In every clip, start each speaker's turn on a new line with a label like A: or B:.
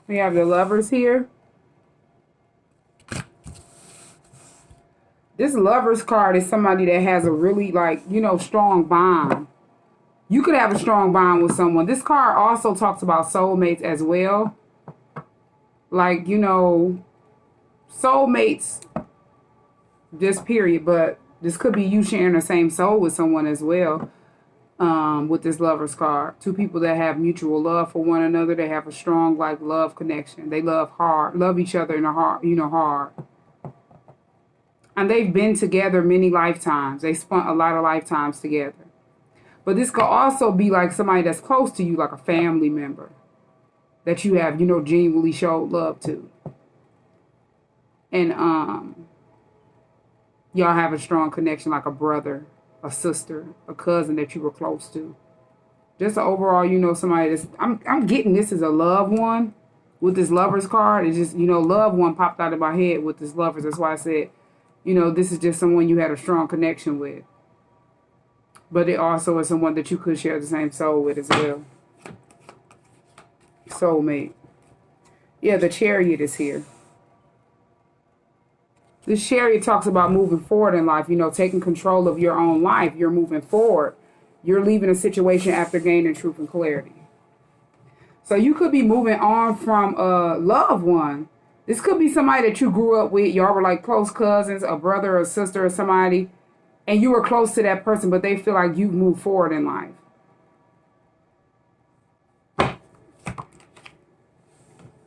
A: We have the Lovers here. This Lovers card is somebody that has a really, like, you know, strong bond. You could have a strong bond with someone. This card also talks about soulmates as well. Like, you know, soulmates, just period. But this could be you sharing the same soul with someone as well. With this Lovers card. Two people that have mutual love for one another. They have a strong, like, love connection. They love hard. Love each other in a heart, you know, hard. And they've been together many lifetimes. They spent a lot of lifetimes together. But this could also be like somebody that's close to you, like a family member that you have, you know, genuinely showed love to. And y'all have a strong connection, like a brother, a sister, a cousin that you were close to. Just overall, you know, somebody that's, I'm getting this as a loved one with this Lovers card. It's just, you know, loved one popped out of my head with this Lovers. That's why I said, you know, this is just someone you had a strong connection with. But it also is someone that you could share the same soul with as well. Soulmate. Yeah, the Chariot is here. This Chariot talks about moving forward in life, you know, taking control of your own life. You're moving forward. You're leaving a situation after gaining truth and clarity. So you could be moving on from a loved one. This could be somebody that you grew up with. Y'all were like close cousins, a brother or sister or somebody. And you were close to that person, but they feel like you've moved forward in life.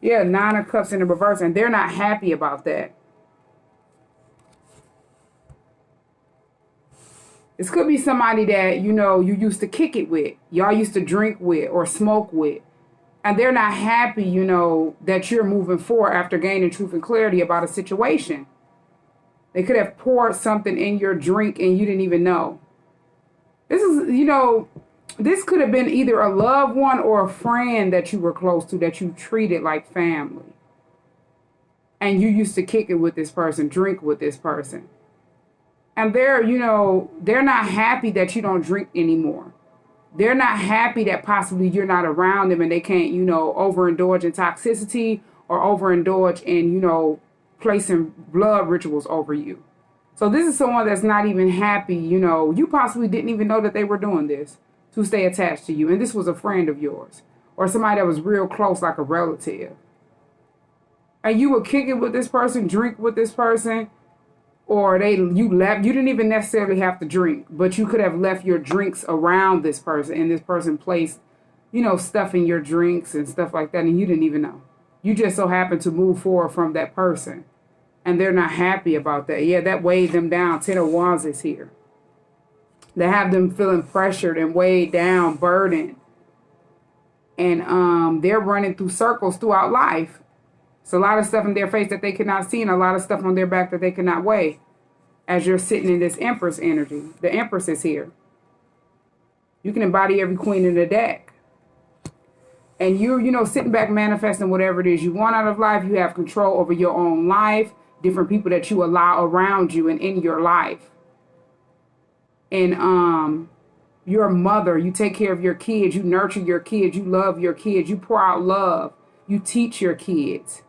A: Yeah, 9 of Cups in the reverse, and they're not happy about that. This could be somebody that, you know, you used to kick it with. Y'all used to drink with or smoke with. And they're not happy, you know, that you're moving forward after gaining truth and clarity about a situation. They could have poured something in your drink and you didn't even know. This is, you know, this could have been either a loved one or a friend that you were close to that you treated like family. And you used to kick it with this person, drink with this person. And they're, you know, they're not happy that you don't drink anymore. They're not happy that possibly you're not around them and they can't, you know, overindulge in toxicity or overindulge in, you know, placing blood rituals over you. So this is someone that's not even happy, you know, you possibly didn't even know that they were doing this to stay attached to you. And this was a friend of yours or somebody that was real close, like a relative. And you would kick it with this person, drink with this person, or you left. You didn't even necessarily have to drink, but you could have left your drinks around this person and this person placed, you know, stuff in your drinks and stuff like that. And you didn't even know. You just so happened to move forward from that person. And they're not happy about that. Yeah, that weighed them down. 10 of Wands is here. They have them feeling pressured and weighed down, burdened. And they're running through circles throughout life. It's a lot of stuff in their face that they cannot see and a lot of stuff on their back that they cannot weigh as you're sitting in this Empress energy. The Empress is here. You can embody every queen in the deck. And you're, you know, sitting back manifesting whatever it is you want out of life. You have control over your own life, different people that you allow around you and in your life. And you're a mother. You take care of your kids. You nurture your kids. You love your kids. You pour out love. You teach your kids.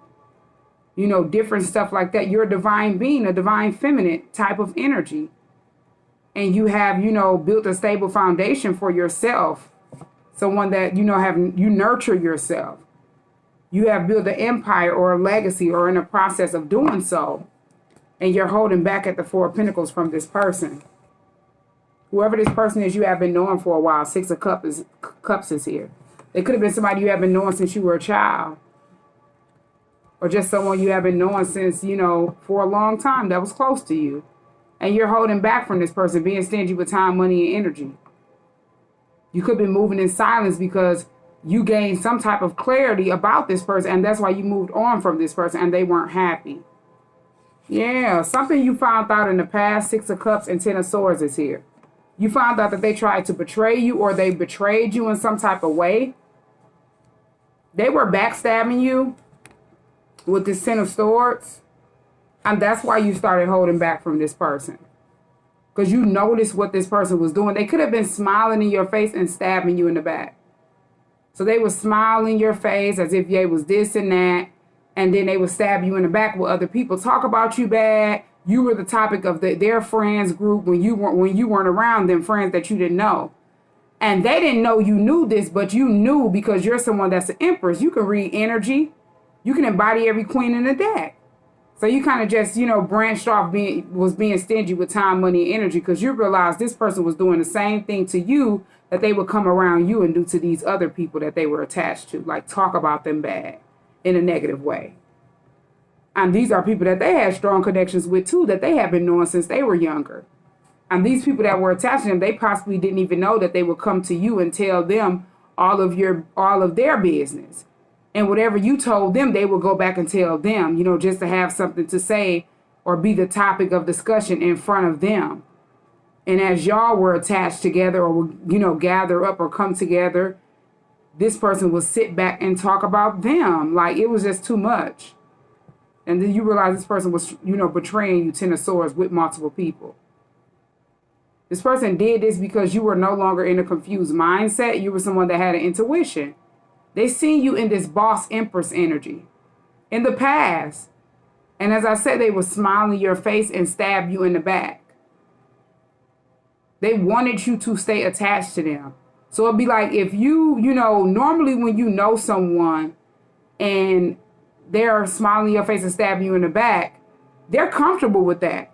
A: You know, different stuff like that. You're a divine being, a divine feminine type of energy. And you have, you know, built a stable foundation for yourself. Someone that, you know, you nurture yourself. You have built an empire or a legacy or in a process of doing so. And you're holding back at the 4 of Pentacles from this person. Whoever this person is, you have been knowing for a while. 6 of Cups is here. It could have been somebody you have been knowing since you were a child. Or just someone you have been knowing since, you know, for a long time that was close to you. And you're holding back from this person, being stingy with time, money, and energy. You could be moving in silence because you gained some type of clarity about this person. And that's why you moved on from this person and they weren't happy. Yeah, something you found out in the past. 6 of Cups and 10 of Swords is here. You found out that they tried to betray you or they betrayed you in some type of way. They were backstabbing you with this 10 of Swords. And that's why you started holding back from this person. Because you noticed what this person was doing. They could have been smiling in your face and stabbing you in the back. So they would smile in your face as if they was this and that, and then they would stab you in the back with other people, talk about you bad. You were the topic of their friends group when you weren't around them, friends that you didn't know. And they didn't know you knew this, but you knew because you're someone that's an empress. You can read energy. You can embody every queen in the deck. So you kind of just, branched off being stingy with time, money, and energy because you realized this person was doing the same thing to you that they would come around you and do to these other people that they were attached to, like talk about them bad in a negative way. And these are people that they had strong connections with too, that they have been knowing since they were younger. And these people that were attached to them, they possibly didn't even know that they would come to you and tell them all of their business. And whatever you told them, they would go back and tell them, just to have something to say or be the topic of discussion in front of them. And as y'all were attached together or would, gather up or come together, this person would sit back and talk about them. Like it was just too much. And then you realize this person was, betraying you, Ten of Swords, with multiple people. This person did this because you were no longer in a confused mindset. You were someone that had an intuition. They seen you in this boss empress energy in the past. And as I said, they would smile in your face and stab you in the back. They wanted you to stay attached to them. So it'd be like if normally when you know someone and they're smiling in your face and stabbing you in the back, they're comfortable with that.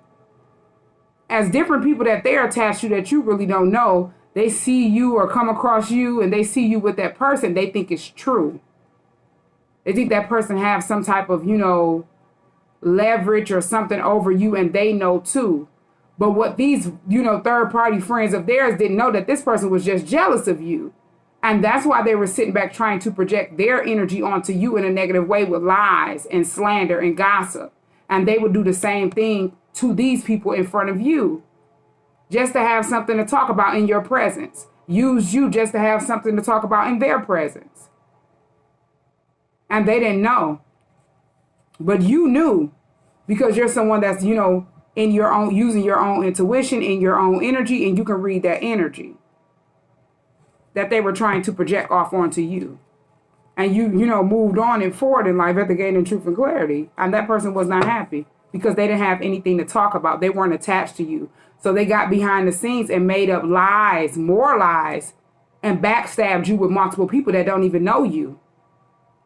A: As different people that they're attached to that you really don't know, they see you or come across you and they see you with that person, they think it's true. They think that person has some type of, leverage or something over you and they know too. But what these, third party friends of theirs didn't know that this person was just jealous of you. And that's why they were sitting back trying to project their energy onto you in a negative way with lies and slander and gossip. And they would do the same thing to these people in front of you, just to have something to talk about in your presence. Use you just to have something to talk about in their presence. And they didn't know. But you knew because you're someone that's, in your own, using your own intuition, in your own energy, and you can read that energy that they were trying to project off onto you. And you moved on and forward in life after gaining truth and clarity. And that person was not happy because they didn't have anything to talk about. They weren't attached to you. So they got behind the scenes and made up lies, more lies, and backstabbed you with multiple people that don't even know you.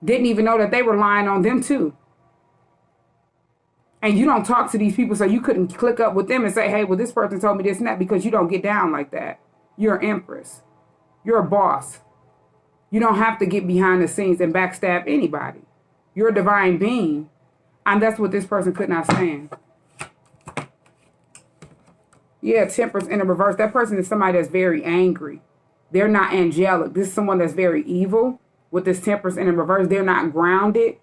A: Didn't even know that they were lying on them too. And you don't talk to these people, so you couldn't click up with them and say, hey, well, this person told me this and that, because you don't get down like that. You're an empress. You're a boss. You don't have to get behind the scenes and backstab anybody. You're a divine being. And that's what this person could not stand. Yeah, Temperance in the reverse. That person is somebody that's very angry. They're not angelic. This is someone that's very evil. With this Temperance in the reverse, they're not grounded.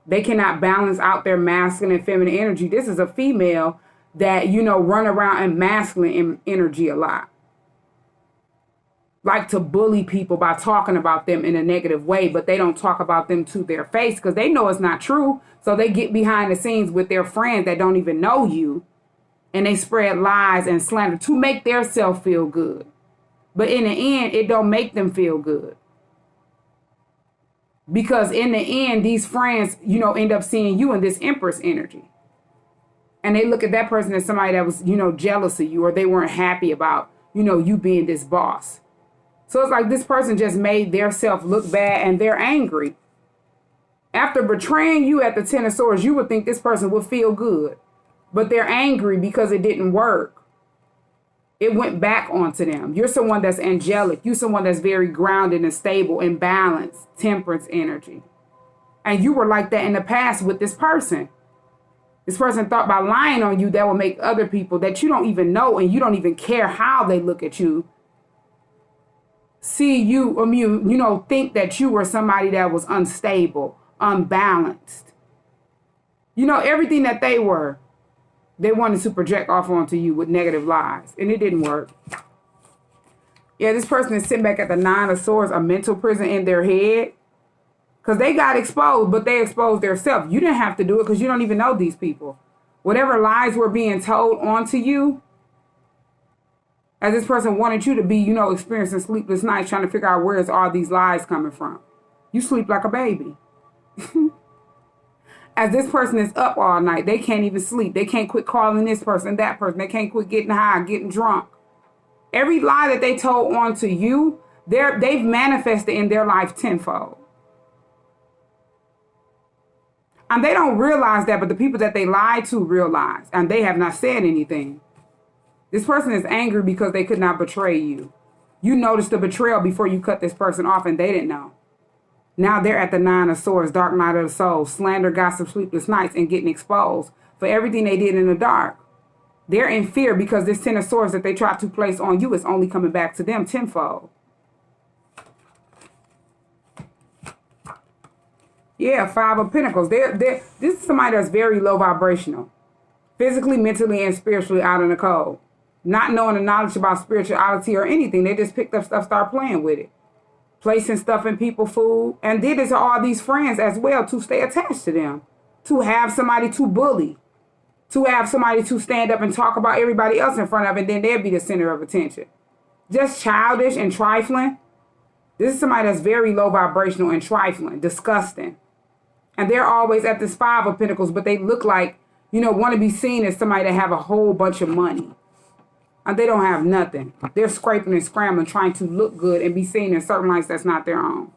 A: They cannot balance out their masculine and feminine energy. This is a female that, run around in masculine energy a lot. Like to bully people by talking about them in a negative way, but they don't talk about them to their face because they know it's not true. So they get behind the scenes with their friends that don't even know you, and they spread lies and slander to make their self feel good. But in the end, it don't make them feel good. Because in the end, these friends, end up seeing you in this Empress energy. And they look at that person as somebody that was, jealous of you, or they weren't happy about, you being this boss. So it's like this person just made their self look bad and they're angry. After betraying you at the Ten of Swords, you would think this person would feel good. But they're angry because it didn't work. It went back onto them. You're someone that's angelic. You're someone that's very grounded and stable and balanced, Temperance energy. And you were like that in the past with this person. This person thought by lying on you that will make other people that you don't even know and you don't even care how they look at you see you, think that you were somebody that was unstable, unbalanced. Everything that they were, they wanted to project off onto you with negative lies, and it didn't work. Yeah, this person is sitting back at the Nine of Swords, a mental prison in their head, because they got exposed, but they exposed themselves. You didn't have to do it because you don't even know these people. Whatever lies were being told onto you, As this person wanted you to be, experiencing sleepless nights, trying to figure out where's all these lies coming from. You sleep like a baby. As this person is up all night, they can't even sleep. They can't quit calling this person, that person. They can't quit getting high, getting drunk. Every lie that they told on to you, they've manifested in their life tenfold. And they don't realize that, but the people that they lied to realize, and they have not said anything. This person is angry because they could not betray you. You noticed the betrayal before you cut this person off, and they didn't know. Now they're at the 9 of Swords, dark night of the soul, slander, gossip, sleepless nights, and getting exposed for everything they did in the dark. They're in fear because this 10 of Swords that they tried to place on you is only coming back to them tenfold. Yeah, 5 of Pentacles. This is somebody that's very low vibrational. Physically, mentally, and spiritually out in the cold. Not knowing the knowledge about spirituality or anything. They just picked up stuff, start playing with it. Placing stuff in people's food. And did it to all these friends as well to stay attached to them. To have somebody to bully. To have somebody to stand up and talk about everybody else in front of, and then they'll be the center of attention. Just childish and trifling. This is somebody that's very low vibrational and trifling. Disgusting. And they're always at this 5 of Pentacles, but they look like, want to be seen as somebody that have a whole bunch of money. And they don't have nothing. They're scraping and scrambling, trying to look good and be seen in certain lights that's not their own.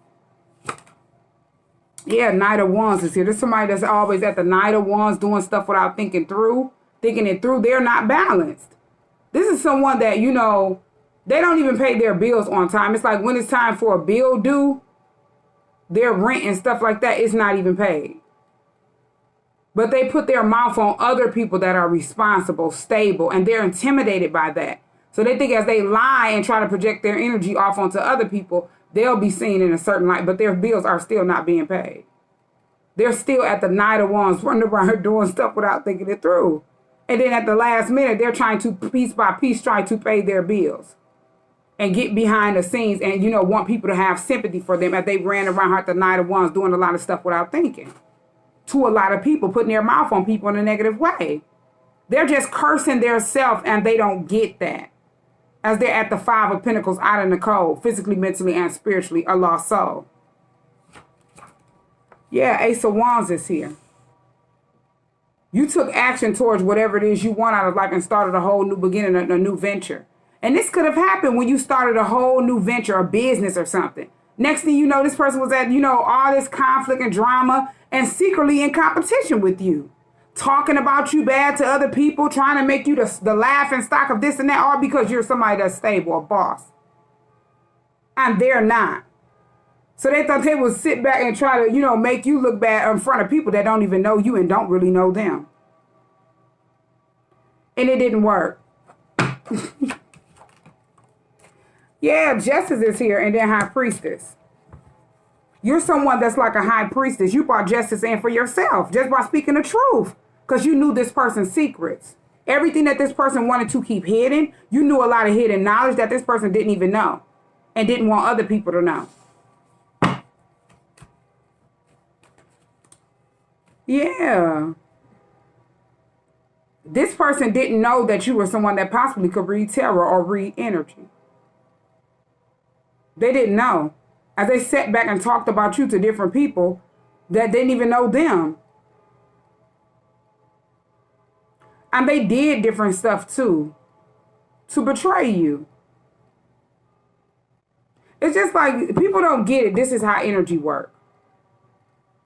A: Yeah, Knight of Wands is here. There's somebody that's always at the Knight of Wands doing stuff without thinking it through. They're not balanced. This is someone that, they don't even pay their bills on time. It's like when it's time for a bill due, their rent and stuff like that is not even paid. But they put their mouth on other people that are responsible, stable, and they're intimidated by that. So they think as they lie and try to project their energy off onto other people, they'll be seen in a certain light, but their bills are still not being paid. They're still at the Knight of Wands, running around doing stuff without thinking it through. And then at the last minute, they're trying to, piece by piece, try to pay their bills. And get behind the scenes and, want people to have sympathy for them as they ran around her at the Knight of Wands doing a lot of stuff without thinking. To a lot of people, putting their mouth on people in a negative way. They're just cursing their self and they don't get that. As they're at the 5 of Pentacles out in the cold, physically, mentally, and spiritually, a lost soul. Yeah, Ace of Wands is here. You took action towards whatever it is you want out of life and started a whole new beginning, a new venture. And this could have happened when you started a whole new venture, a business or something. Next thing you know, this person was at, all this conflict and drama and secretly in competition with you. Talking about you bad to other people, trying to make you the laughing stock of this and that, all because you're somebody that's stable, a boss. And they're not. So they thought they would sit back and try to, make you look bad in front of people that don't even know you and don't really know them. And it didn't work. Yeah, Justice is here, and then High Priestess. You're someone that's like a High Priestess. You brought justice in for yourself just by speaking the truth because you knew this person's secrets. Everything that this person wanted to keep hidden, you knew a lot of hidden knowledge that this person didn't even know and didn't want other people to know. Yeah. This person didn't know that you were someone that possibly could read tarot or read energy. They didn't know. As they sat back and talked about you to different people that didn't even know them. And they did different stuff too to betray you. It's just like people don't get it. This is how energy works.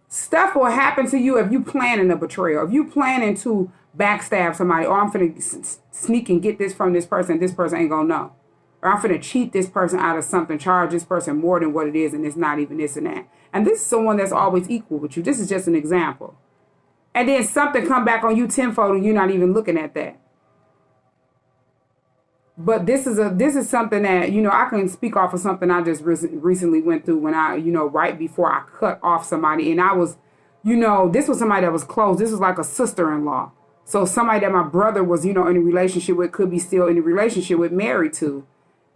A: Stuff will happen to you if you planning a betrayal. If you planning to backstab somebody, or I'm finna sneak and get this from this person ain't gonna know. Or I'm finna cheat this person out of something, charge this person more than what it is, and it's not even this and that. And this is someone that's always equal with you. This is just an example. And then something come back on you tenfold and you're not even looking at that. But this is something that, I can speak off of something I just recently went through when I, right before I cut off somebody. And I was, this was somebody that was close. This was like a sister-in-law. So somebody that my brother was, in a relationship with, could be still in a relationship with, married to.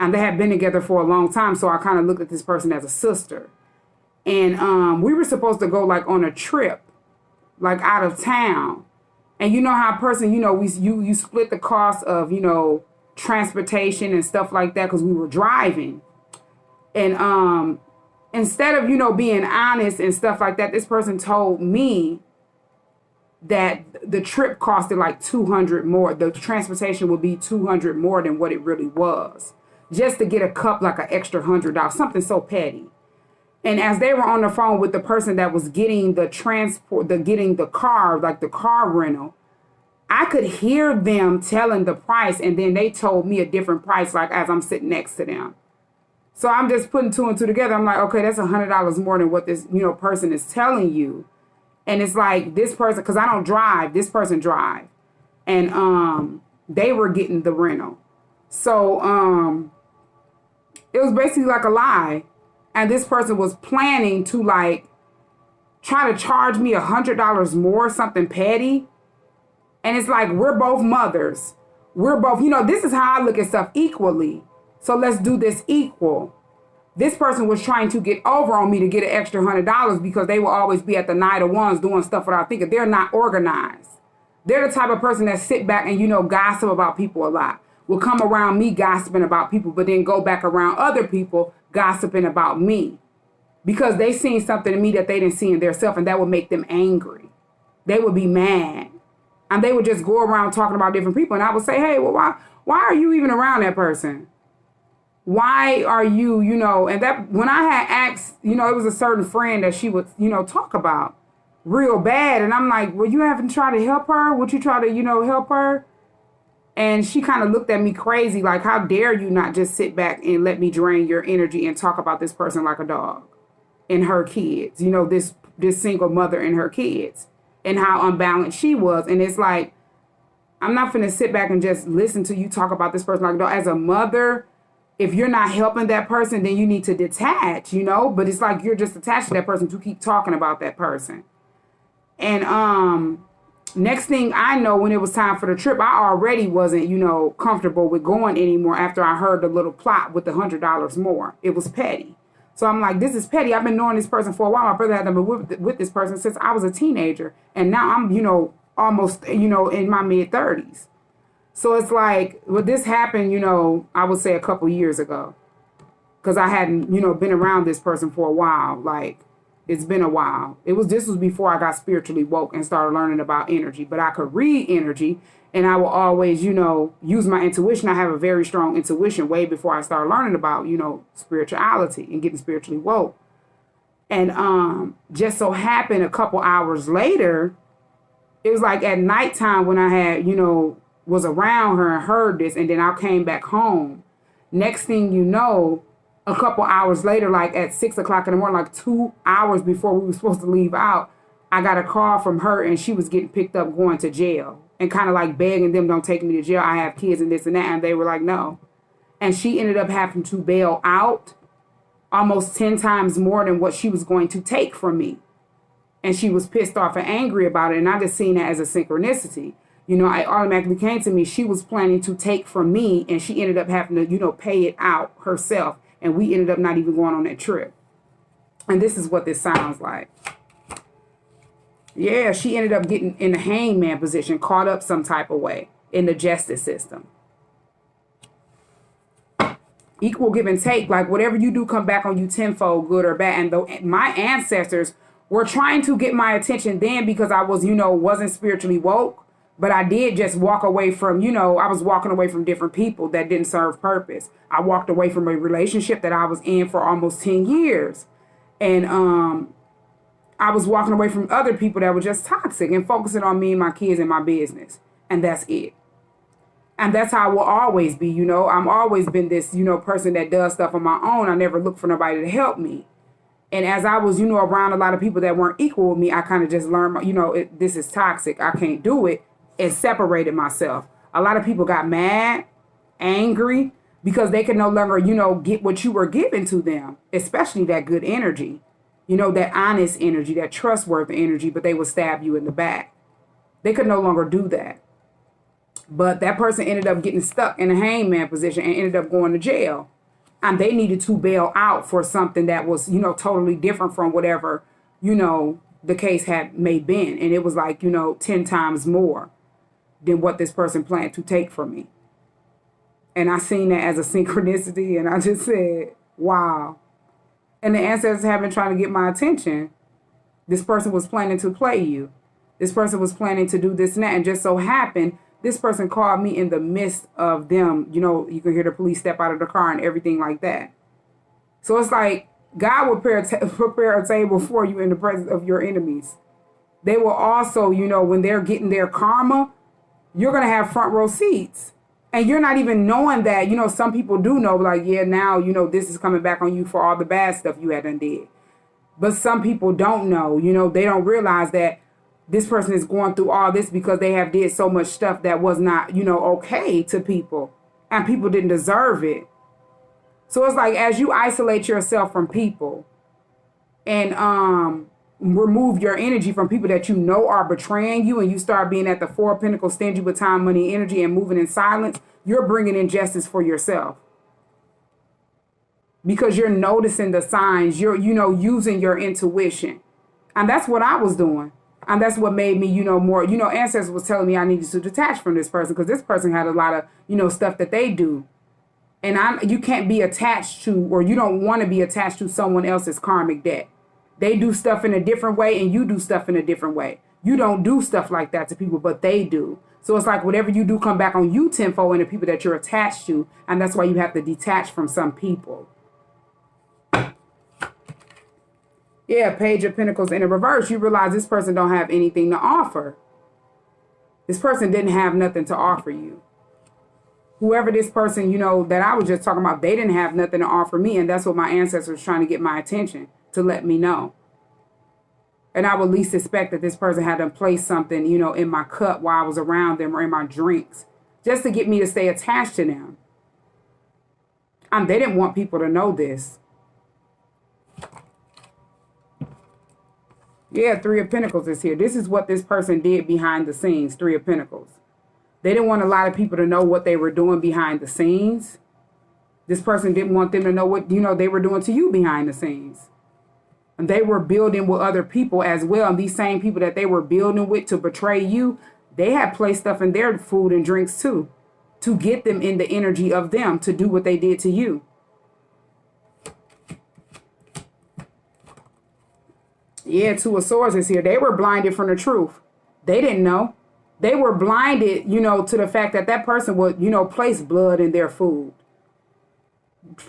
A: And they had been together for a long time. So I kind of looked at this person as a sister. And we were supposed to go like on a trip, like out of town. And you know how a person, you split the cost of, transportation and stuff like that because we were driving. And instead of, you know, being honest and stuff like that, this person told me that the trip costed like $200 more. The transportation would be $200 more than what it really was, just to get a cup, like an extra $100, something so petty. And as they were on the phone with the person that was getting the getting the car, like the car rental, I could hear them telling the price, and then they told me a different price, like as I'm sitting next to them. So I'm just putting two and two together. I'm like, okay, that's $100 more than what this, you know, person is telling you. And it's like this person, because I don't drive, this person drive. And they were getting the rental. So it was basically like a lie. And this person was planning to like try to charge me $100 more, something petty. And it's like, we're both mothers. We're both, you know, this is how I look at stuff, equally. So let's do this equal. This person was trying to get over on me to get an extra $100 because they will always be at the night of ones doing stuff without thinking. They're not organized. They're the type of person that sit back and, you know, gossip about people a lot. Will come around me gossiping about people, but then go back around other people gossiping about me because they seen something in me that they didn't see in themselves, and that would make them angry. They would be mad. And they would just go around talking about different people. And I would say, hey, well, why are you even around that person? Why are you, you know, and that when I had asked, you know, it was a certain friend that she would, you know, talk about real bad. And I'm like, well, you haven't tried to help her? Would you try to, you know, help her? And she kind of looked at me crazy, like, how dare you not just sit back and let me drain your energy and talk about this person like a dog and her kids, you know, this single mother and her kids, and how unbalanced she was. And it's like, I'm not finna sit back and just listen to you talk about this person like a dog. As a mother, if you're not helping that person, then you need to detach, you know, but it's like you're just attached to that person to keep talking about that person. And next thing I know, when it was time for the trip, I already wasn't, you know, comfortable with going anymore after I heard the little plot with the $100 more. It was petty. So I'm like, this is petty. I've been knowing this person for a while. My brother had been with this person since I was a teenager. And now I'm, you know, almost, you know, in my mid-30s. So it's like, well, this happened, you know, I would say a couple years ago. Because I hadn't, you know, been around this person for a while. Like, it's been a while. This was before I got spiritually woke and started learning about energy. But I could read energy, and I will always, you know, use my intuition. I have a very strong intuition way before I started learning about, you know, spirituality and getting spiritually woke. And just so happened a couple hours later, it was like at nighttime when I had, you know, was around her and heard this, and then I came back home. Next thing you know, a couple hours later, like at 6 o'clock in the morning, like 2 hours before we were supposed to leave out, I got a call from her, and she was getting picked up going to jail, and kind of like begging them, don't take me to jail. I have kids and this and that. And they were like, no. And she ended up having to bail out almost 10 times more than what she was going to take from me. And she was pissed off and angry about it. And I just seen that as a synchronicity. You know, it automatically came to me. She was planning to take from me, and she ended up having to, you know, pay it out herself. And we ended up not even going on that trip. And this is what this sounds like. Yeah, she ended up getting in the hangman position, caught up some type of way in the justice system. Equal give and take, like whatever you do come back on you tenfold, good or bad. And my ancestors were trying to get my attention then because I was, you know, wasn't spiritually woke. But I did just walk away from, you know, I was walking away from different people that didn't serve purpose. I walked away from a relationship that I was in for almost 10 years. And I was walking away from other people that were just toxic and focusing on me and my kids and my business. And that's it. And that's how I will always be, you know. I've always been this, you know, person that does stuff on my own. I never look for nobody to help me. And as I was, you know, around a lot of people that weren't equal with me, I kind of just learned, you know, this is toxic. I can't do it. And separated myself. A lot of people got mad, angry, because they could no longer, you know, get what you were giving to them, especially that good energy, you know, that honest energy, that trustworthy energy, but they would stab you in the back. They could no longer do that. But that person ended up getting stuck in a hangman position and ended up going to jail. And they needed to bail out for something that was, you know, totally different from whatever, you know, the case may been. And it was like, you know, 10 times more than what this person planned to take from me. And I seen that as a synchronicity, and I just said, wow. And the ancestors have been trying to get my attention. This person was planning to play you. This person was planning to do this and that. And just so happened, this person called me in the midst of them. You know, you can hear the police step out of the car and everything like that. So it's like God will prepare a table for you in the presence of your enemies. They will also, you know, when they're getting their karma, you're going to have front row seats. And you're not even knowing that. You know, some people do know, like, yeah, now, you know, this is coming back on you for all the bad stuff you had done did. But some people don't know. You know, they don't realize that this person is going through all this because they have did so much stuff that was not, you know, okay to people. And people didn't deserve it. So it's like, as you isolate yourself from people and remove your energy from people that you know are betraying you, and you start being at the Four of Pentacles, stingy with time, money, energy, and moving in silence, you're bringing injustice for yourself. Because you're noticing the signs, you're, you know, using your intuition. And that's what I was doing. And that's what made me, you know, more, you know, ancestors was telling me I needed to detach from this person because this person had a lot of, you know, stuff that they do. And you can't be attached to, or you don't want to be attached to someone else's karmic debt. They do stuff in a different way and you do stuff in a different way. You don't do stuff like that to people, but they do. So it's like whatever you do come back on you tenfold in the people that you're attached to. And that's why you have to detach from some people. Yeah, Page of Pentacles in the reverse. You realize this person don't have anything to offer. This person didn't have nothing to offer you. Whoever this person, you know, that I was just talking about, they didn't have nothing to offer me. And that's what my ancestors were trying to get my attention, to let me know. And I would least expect that this person had to place something, you know, in my cup while I was around them or in my drinks, just to get me to stay attached to them. And they didn't want people to know this. Yeah, Three of Pentacles is here. This is what this person did behind the scenes, Three of Pentacles. They didn't want a lot of people to know what they were doing behind the scenes. This person didn't want them to know what, you know, they were doing to you behind the scenes. And they were building with other people as well. And these same people that they were building with to betray you, they had placed stuff in their food and drinks too, to get them in the energy of them to do what they did to you. Yeah, Two of Swords is here. They were blinded from the truth. They didn't know. They were blinded, you know, to the fact that that person would, you know, place blood in their food,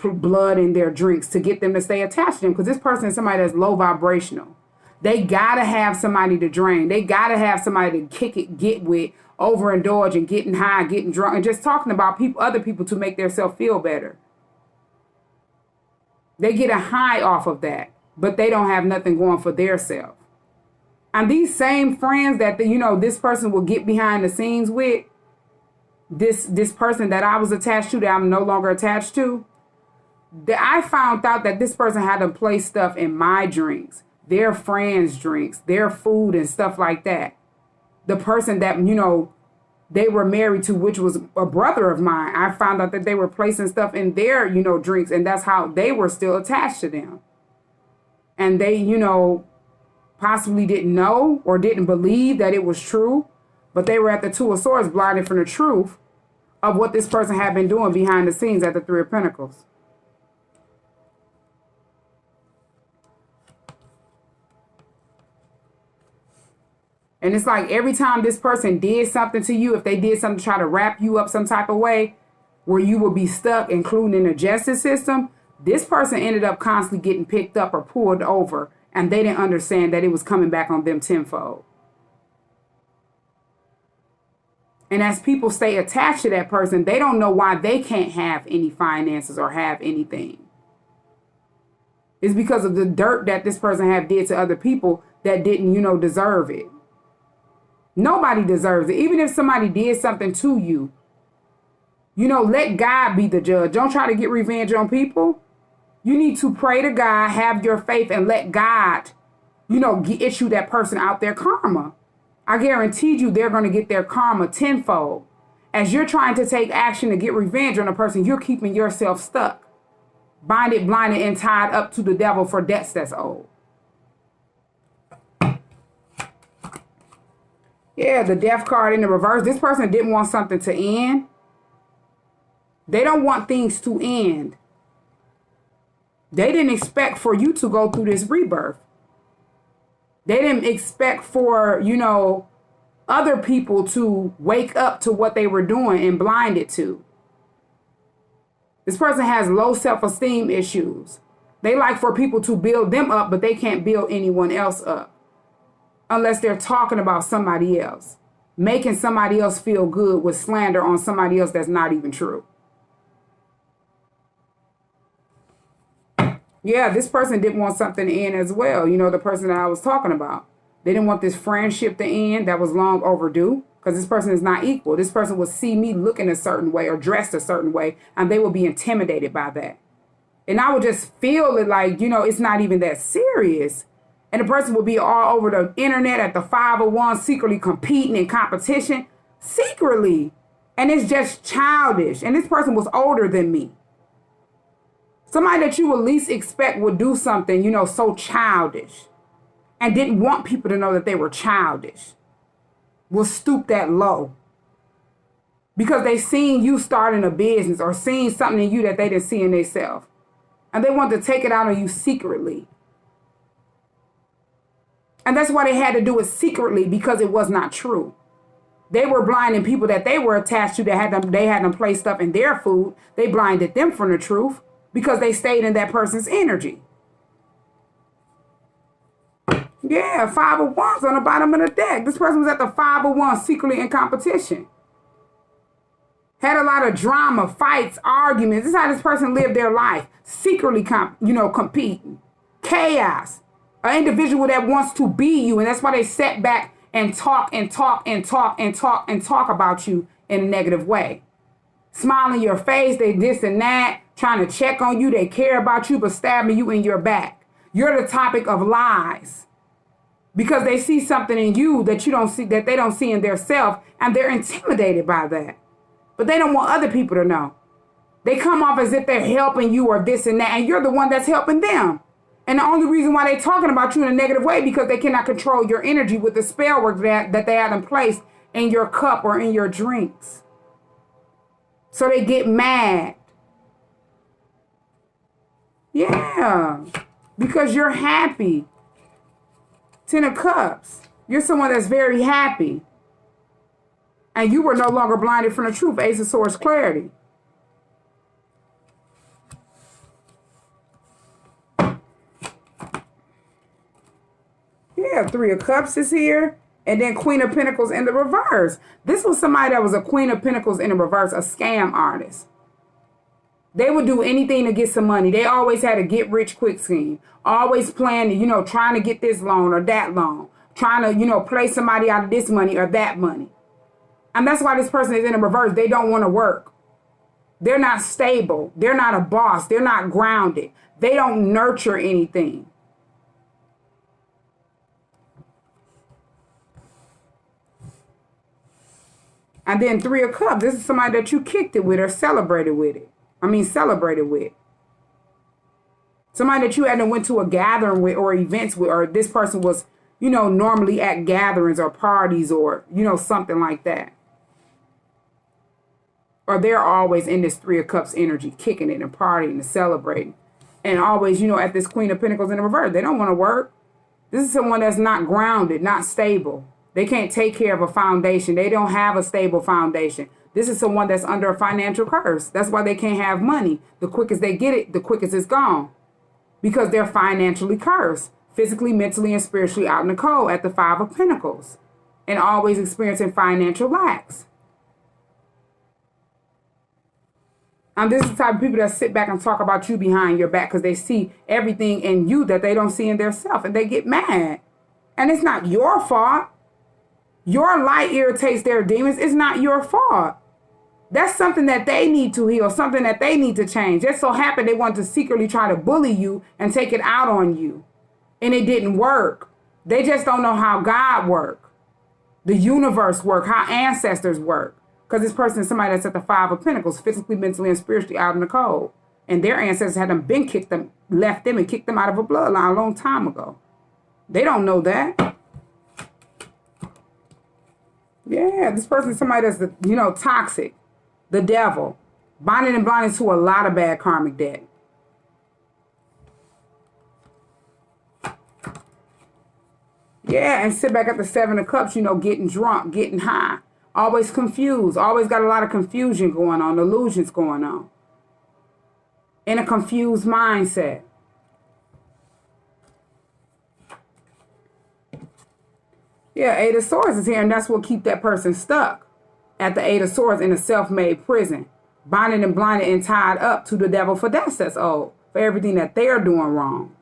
A: blood in their drinks to get them to stay attached to them. Because this person is somebody that's low vibrational. They got to have somebody to drain. They got to have somebody to kick it, get with, overindulge and getting high, getting drunk, and just talking about people, other people to make themselves feel better. They get a high off of that, but they don't have nothing going for their self. And these same friends that, you know, this person will get behind the scenes with, this person that I was attached to, that I'm no longer attached to, that I found out that this person had to place stuff in my drinks, their friends' drinks, their food and stuff like that. The person that, you know, they were married to, which was a brother of mine, I found out that they were placing stuff in their, you know, drinks, and that's how they were still attached to them. And they, you know, possibly didn't know or didn't believe that it was true, but they were at the Two of Swords, blinded from the truth of what this person had been doing behind the scenes at the Three of Pentacles. And it's like every time this person did something to you, if they did something to try to wrap you up some type of way where you would be stuck, including in the justice system, this person ended up constantly getting picked up or pulled over, and they didn't understand that it was coming back on them tenfold. And as people stay attached to that person, they don't know why they can't have any finances or have anything. It's because of the dirt that this person have did to other people that didn't, you know, deserve it. Nobody deserves it. Even if somebody did something to you, you know, let God be the judge. Don't try to get revenge on people. You need to pray to God, have your faith, and let God, you know, issue that person out their karma. I guarantee you they're going to get their karma tenfold. As you're trying to take action to get revenge on a person, you're keeping yourself stuck, binded, blinded, and tied up to the devil for debts that's owed. Yeah, the Death card in the reverse. This person didn't want something to end. They don't want things to end. They didn't expect for you to go through this rebirth. They didn't expect for, other people to wake up to what they were doing and blinded to. This person has low self-esteem issues. They like for people to build them up, but they can't build anyone else up unless they're talking about somebody else, making somebody else feel good with slander on somebody else that's not even true. Yeah, this person didn't want something to end as well. The person that I was talking about. They didn't want this friendship to end that was long overdue because this person is not equal. This person will see me looking a certain way or dressed a certain way, and they will be intimidated by that. And I would just feel it like, it's not even that serious. And the person will be all over the internet at the 501 secretly competing in competition. Secretly. And it's just childish. And this person was older than me. Somebody that you would least expect would do something, so childish. And didn't want people to know that they were childish. Will stoop that low. Because they seen you starting a business or seen something in you that they didn't see in themselves. And they want to take it out on you secretly. And that's why they had to do it secretly, because it was not true. They were blinding people that they were attached to, that they had them play stuff in their food. They blinded them from the truth because they stayed in that person's energy. Yeah, 501s on the bottom of the deck. This person was at the 501 secretly in competition. Had a lot of drama, fights, arguments. This is how this person lived their life. Secretly, competing. Chaos. An individual that wants to be you. And that's why they sit back and talk about you in a negative way. Smile in your face. They this and that. Trying to check on you. They care about you, but stabbing you in your back. You're the topic of lies. Because they see something in you that you don't see, that they don't see in their self. And they're intimidated by that. But they don't want other people to know. They come off as if they're helping you or this and that, and you're the one that's helping them. And the only reason why they're talking about you in a negative way because they cannot control your energy with the spell work that they have in place in your cup or in your drinks. So they get mad. Yeah, because you're happy. 10 of Cups. You're someone that's very happy. And you were no longer blinded from the truth. Ace of Swords, clarity. Yeah, 3 of Cups is here. And then Queen of Pentacles in the reverse. This was somebody that was a Queen of Pentacles in the reverse, a scam artist. They would do anything to get some money. They always had a get rich quick scheme. Always planning, trying to get this loan or that loan. Trying to, play somebody out of this money or that money. And that's why this person is in the reverse. They don't want to work. They're not stable. They're not a boss. They're not grounded. They don't nurture anything. And then 3 of Cups. This is somebody that you kicked it with or celebrated with. Somebody that you hadn't went to a gathering with or events with, or this person was, normally at gatherings or parties or, something like that. Or they're always in this 3 of Cups energy, kicking it and partying and celebrating. And always, at this Queen of Pentacles in the reverse. They don't want to work. This is someone that's not grounded, not stable. They can't take care of a foundation. They don't have a stable foundation. This is someone that's under a financial curse. That's why they can't have money. The quickest they get it, the quickest it's gone. Because they're financially cursed. Physically, mentally, and spiritually out in the cold at the 5 of Pentacles. And always experiencing financial lacks. And this is the type of people that sit back and talk about you behind your back because they see everything in you that they don't see in themselves. And they get mad. And it's not your fault. Your light irritates their demons. It's not your fault. That's something that they need to heal, something that they need to change. Just so happened they want to secretly try to bully you and take it out on you. And it didn't work. They just don't know how God works, the universe works, how ancestors work. Because this person is somebody that's at the 5 of Pentacles, physically, mentally, and spiritually out in the cold. And their ancestors had them left them and kicked them out of a bloodline a long time ago. They don't know that. Yeah, this person is somebody that's, toxic. The devil. Bonded and blinded to a lot of bad karmic debt. Yeah, and sit back at the Seven of Cups, you know, getting drunk, getting high. Always confused. Always got a lot of confusion going on, illusions going on. In a confused mindset. Yeah, Eight of Swords is here, and that's what keep that person stuck at the Eight of Swords in a self-made prison. Bonded and blinded and tied up to the devil for debts that's owed. For everything that they're doing wrong.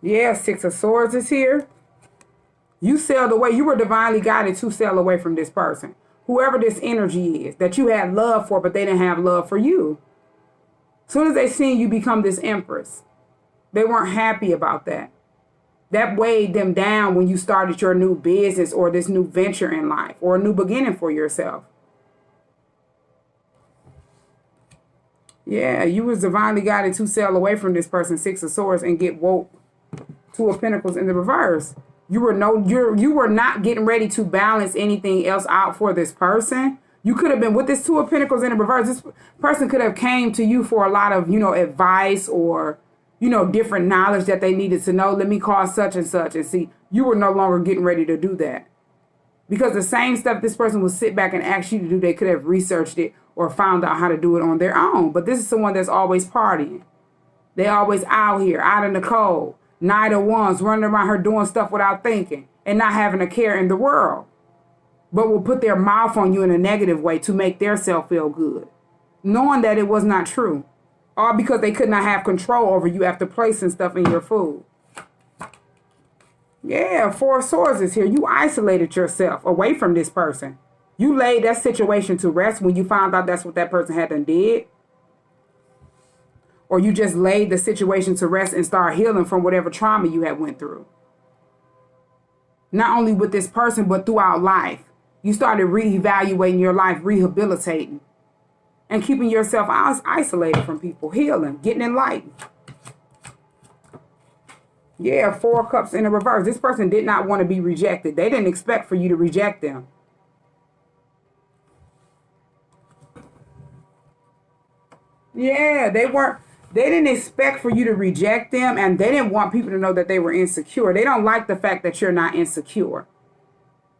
A: Yeah, Six of Swords is here. You sailed away. You were divinely guided to sail away from this person. Whoever this energy is that you had love for, but they didn't have love for you. As soon as they seen you become this empress, they weren't happy about that. That weighed them down when you started your new business or this new venture in life or a new beginning for yourself. Yeah, you was divinely guided to sail away from this person, Six of Swords, and get woke. Two of Pentacles in the reverse. You were not getting ready to balance anything else out for this person. You could have been with this Two of Pentacles in the reverse. This person could have came to you for a lot of, advice or, different knowledge that they needed to know. Let me call such and such and see. You were no longer getting ready to do that. Because the same stuff this person would sit back and ask you to do, they could have researched it or found out how to do it on their own. But this is someone that's always partying. They always out here, out in the cold. Knight of Wands, running around her doing stuff without thinking and not having a care in the world. But will put their mouth on you in a negative way to make their self feel good. Knowing that it was not true. All because they could not have control over you after placing stuff in your food. Yeah, Four of Swords is here. You isolated yourself away from this person. You laid that situation to rest when you found out that's what that person had done did. Or you just laid the situation to rest and start healing from whatever trauma you had went through. Not only with this person, but throughout life. You started reevaluating your life, rehabilitating. And keeping yourself isolated from people. Healing, getting enlightened. Yeah, Four of Cups in the reverse. This person did not want to be rejected. They didn't expect for you to reject them. Yeah, they didn't expect for you to reject them, and they didn't want people to know that they were insecure. They don't like the fact that you're not insecure.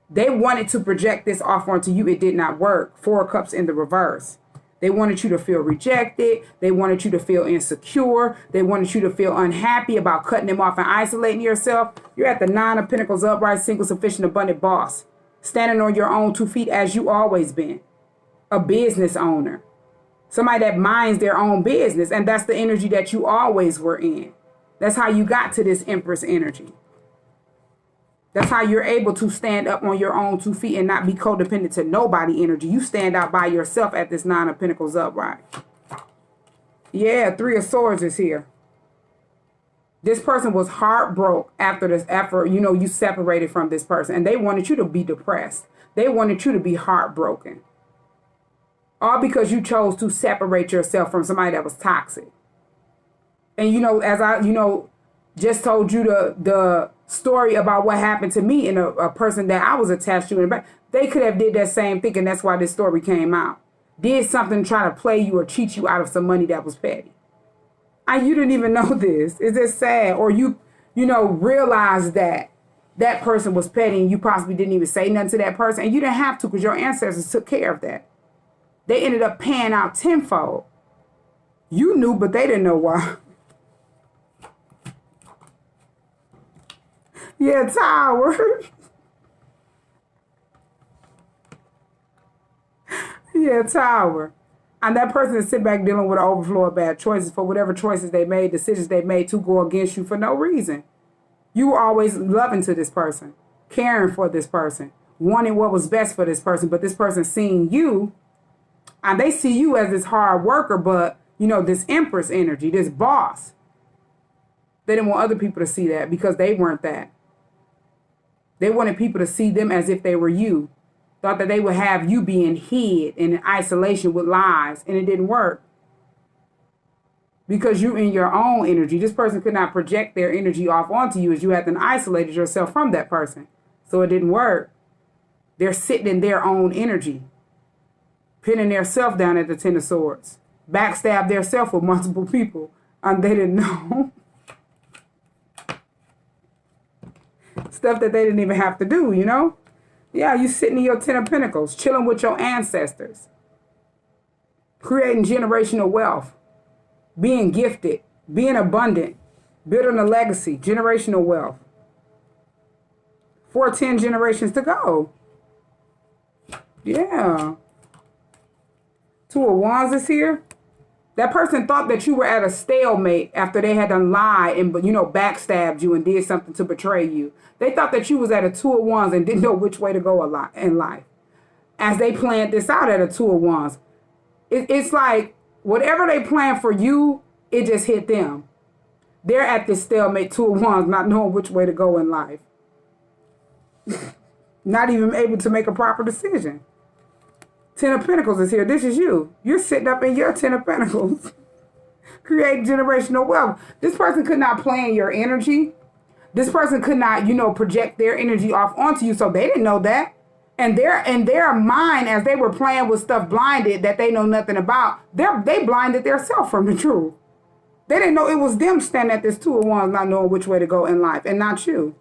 A: They wanted to project this off onto you. It did not work. Four of Cups in the reverse. They wanted you to feel rejected. They wanted you to feel insecure. They wanted you to feel unhappy about cutting them off and isolating yourself. You're at the Nine of Pentacles upright, single, sufficient, abundant boss. Standing on your own 2 feet as you always been. A business owner. Somebody that minds their own business. And that's the energy that you always were in. That's how you got to this Empress energy. That's how you're able to stand up on your own 2 feet and not be codependent to nobody energy. You stand out by yourself at this Nine of Pentacles upright. Yeah, Three of Swords is here. This person was heartbroken after you separated from this person. And they wanted you to be depressed. They wanted you to be heartbroken. All because you chose to separate yourself from somebody that was toxic. And as I just told you the story about what happened to me and a person that I was attached to in the back, they could have did that same thing, and that's why this story came out. Did something to try to play you or cheat you out of some money that was petty. And you didn't even know this. It's just sad. Or you realized that person was petty and you possibly didn't even say nothing to that person. And you didn't have to because your ancestors took care of that. They ended up paying out tenfold. You knew, but they didn't know why. Yeah, Tower. Yeah, Tower. And that person is sitting back dealing with an overflow of bad choices for whatever choices they made, decisions they made to go against you for no reason. You were always loving to this person, caring for this person, wanting what was best for this person, but this person seeing you, and they see you as this hard worker, but, this Empress energy, this boss. They didn't want other people to see that because they weren't that. They wanted people to see them as if they were you. Thought that they would have you being hid in isolation with lies, and it didn't work. Because you're in your own energy. This person could not project their energy off onto you as you had then isolated yourself from that person. So it didn't work. They're sitting in their own energy, pinning their self down at the Ten of Swords, backstab their self with multiple people, and they didn't know. Stuff that they didn't even have to do, you know? Yeah, you sitting in your Ten of Pentacles, chilling with your ancestors, creating generational wealth, being gifted, being abundant, building a legacy, generational wealth. 10 generations to go. Yeah. Two of Wands is here. That person thought that you were at a stalemate after they had to lie and, backstabbed you and did something to betray you. They thought that you was at a Two of Wands and didn't know which way to go in life. As they planned this out at a Two of Wands. It's like whatever they planned for you, it just hit them. They're at this stalemate, Two of Wands, not knowing which way to go in life. Not even able to make a proper decision. Ten of Pentacles is here. This is you. You're sitting up in your Ten of Pentacles. Create generational wealth. This person could not plan your energy. This person could not, project their energy off onto you. So they didn't know that. And their mind, as they were playing with stuff blinded that they know nothing about, they blinded themselves from the truth. They didn't know it was them standing at this Two of Wands not knowing which way to go in life and not you.